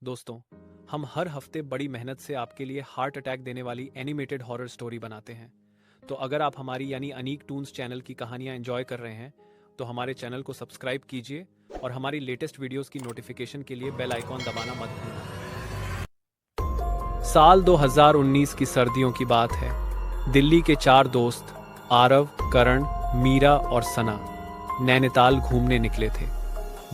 दोस्तों, हम हर हफ्ते बड़ी मेहनत से आपके लिए हार्ट अटैक देने वाली एनिमेटेड हॉरर स्टोरी बनाते हैं। तो अगर आप हमारी यानी अनीक टून्स चैनल की कहानियां एंजॉय कर रहे हैं तो हमारे चैनल को सब्सक्राइब कीजिए और हमारी लेटेस्ट वीडियोस की नोटिफिकेशन के लिए बेल आइकॉन दबाना मत भूलना। साल 2019 की सर्दियों की बात है। दिल्ली के चार दोस्त आरव, करण, मीरा और सना नैनीताल घूमने निकले थे।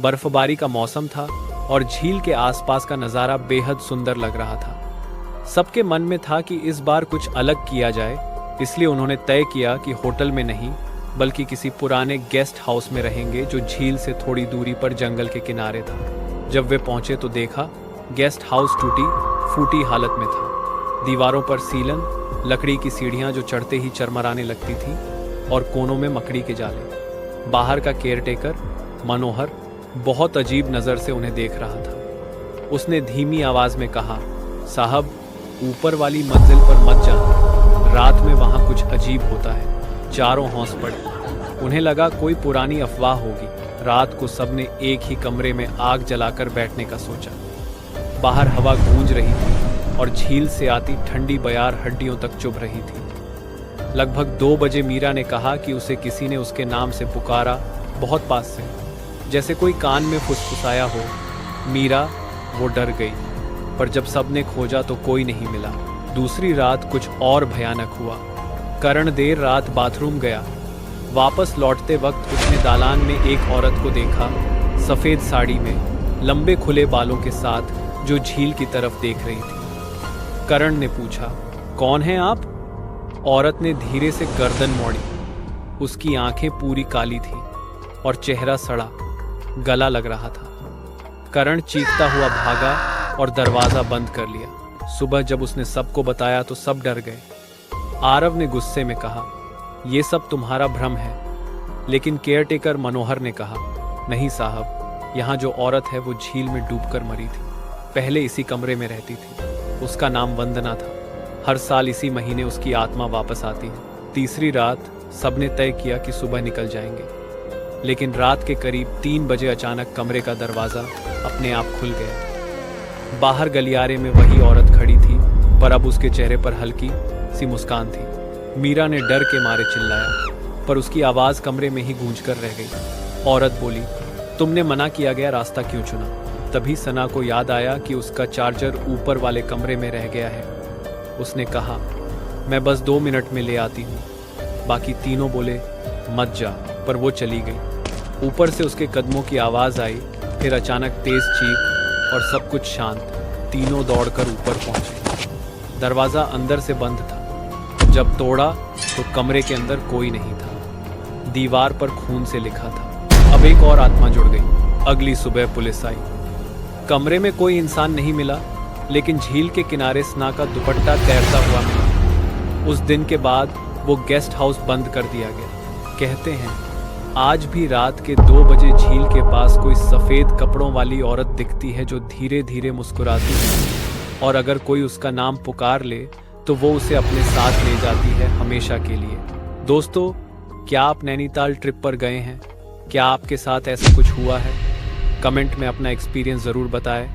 बर्फबारी का मौसम था और झील के आसपास का नज़ारा बेहद सुंदर लग रहा था। सबके मन में था कि इस बार कुछ अलग किया जाए, इसलिए उन्होंने तय किया कि होटल में नहीं बल्कि किसी पुराने गेस्ट हाउस में रहेंगे जो झील से थोड़ी दूरी पर जंगल के किनारे था। जब वे पहुंचे तो देखा गेस्ट हाउस टूटी फूटी हालत में था। दीवारों पर सीलन, लकड़ी की सीढ़ियां जो चढ़ते ही चरमराने लगती थी और कोनों में मकड़ी के जाले। बाहर का केयरटेकर मनोहर बहुत अजीब नज़र से उन्हें देख रहा था। उसने धीमी आवाज में कहा, साहब, ऊपर वाली मंजिल पर मत जाना, रात में वहां कुछ अजीब होता है। चारों हौंस पड़े। उन्हें लगा कोई पुरानी अफवाह होगी। रात को सबने एक ही कमरे में आग जलाकर बैठने का सोचा। बाहर हवा गूंज रही थी और झील से आती ठंडी बयार हड्डियों तक चुभ रही थी। लगभग 2 बजे मीरा ने कहा कि उसे किसी ने उसके नाम से पुकारा, बहुत पास से, जैसे कोई कान में फुसफुसाया हो। मीरा वो डर गई, पर जब सबने खोजा तो कोई नहीं मिला। दूसरी रात कुछ और भयानक हुआ। करण देर रात बाथरूम गया। वापस लौटते वक्त उसने दालान में एक औरत को देखा, सफेद साड़ी में, लंबे खुले बालों के साथ, जो झील की तरफ देख रही थी। करण ने पूछा, कौन हैं आप? औरत ने धीरे से गर्दन मोड़ी। उसकी आंखें पूरी काली थी और चेहरा सड़ा, गला लग रहा था। करण चीखता हुआ भागा और दरवाजा बंद कर लिया। सुबह जब उसने सबको बताया तो सब डर गए। आरव ने गुस्से में कहा, यह सब तुम्हारा भ्रम है। लेकिन केयरटेकर मनोहर ने कहा, नहीं साहब, यहाँ जो औरत है वो झील में डूबकर मरी थी। पहले इसी कमरे में रहती थी। उसका नाम वंदना था। हर साल इसी महीने उसकी आत्मा वापस आती है। तीसरी रात सबने तय किया कि सुबह निकल जाएंगे, लेकिन रात के करीब 3 बजे अचानक कमरे का दरवाजा अपने आप खुल गया। बाहर गलियारे में वही औरत खड़ी थी, पर अब उसके चेहरे पर हल्की सी मुस्कान थी। मीरा ने डर के मारे चिल्लाया, पर उसकी आवाज कमरे में ही गूंजकर रह गई। औरत बोली, तुमने मना किया गया रास्ता क्यों चुना? तभी सना को याद आया कि उसका चार्जर ऊपर वाले कमरे में रह गया है। उसने कहा, मैं बस 2 मिनट में ले आती हूँ। बाकी तीनों बोले, मत जा, पर वो चली गई। ऊपर से उसके कदमों की आवाज आई, फिर अचानक तेज चीख और सब कुछ शांत। तीनों दौड़कर ऊपर पहुंचे। दरवाजा अंदर से बंद था। जब तोड़ा तो कमरे के अंदर कोई नहीं था। दीवार पर खून से लिखा था। अब एक और आत्मा जुड़ गई। अगली सुबह पुलिस आई। कमरे में कोई इंसान नहीं मिला, लेकिन झील के किनारे सना का दुपट्टा तैरता हुआ मिला। उस दिन के बाद वो गेस्ट हाउस बंद कर दिया गया। कहते हैं आज भी रात के 2 बजे झील के पास कोई सफेद कपड़ों वाली औरत दिखती है जो धीरे धीरे मुस्कुराती है, और अगर कोई उसका नाम पुकार ले तो वो उसे अपने साथ ले जाती है हमेशा के लिए। दोस्तों, क्या आप नैनीताल ट्रिप पर गए हैं? क्या आपके साथ ऐसा कुछ हुआ है? कमेंट में अपना एक्सपीरियंस ज़रूर बताएं।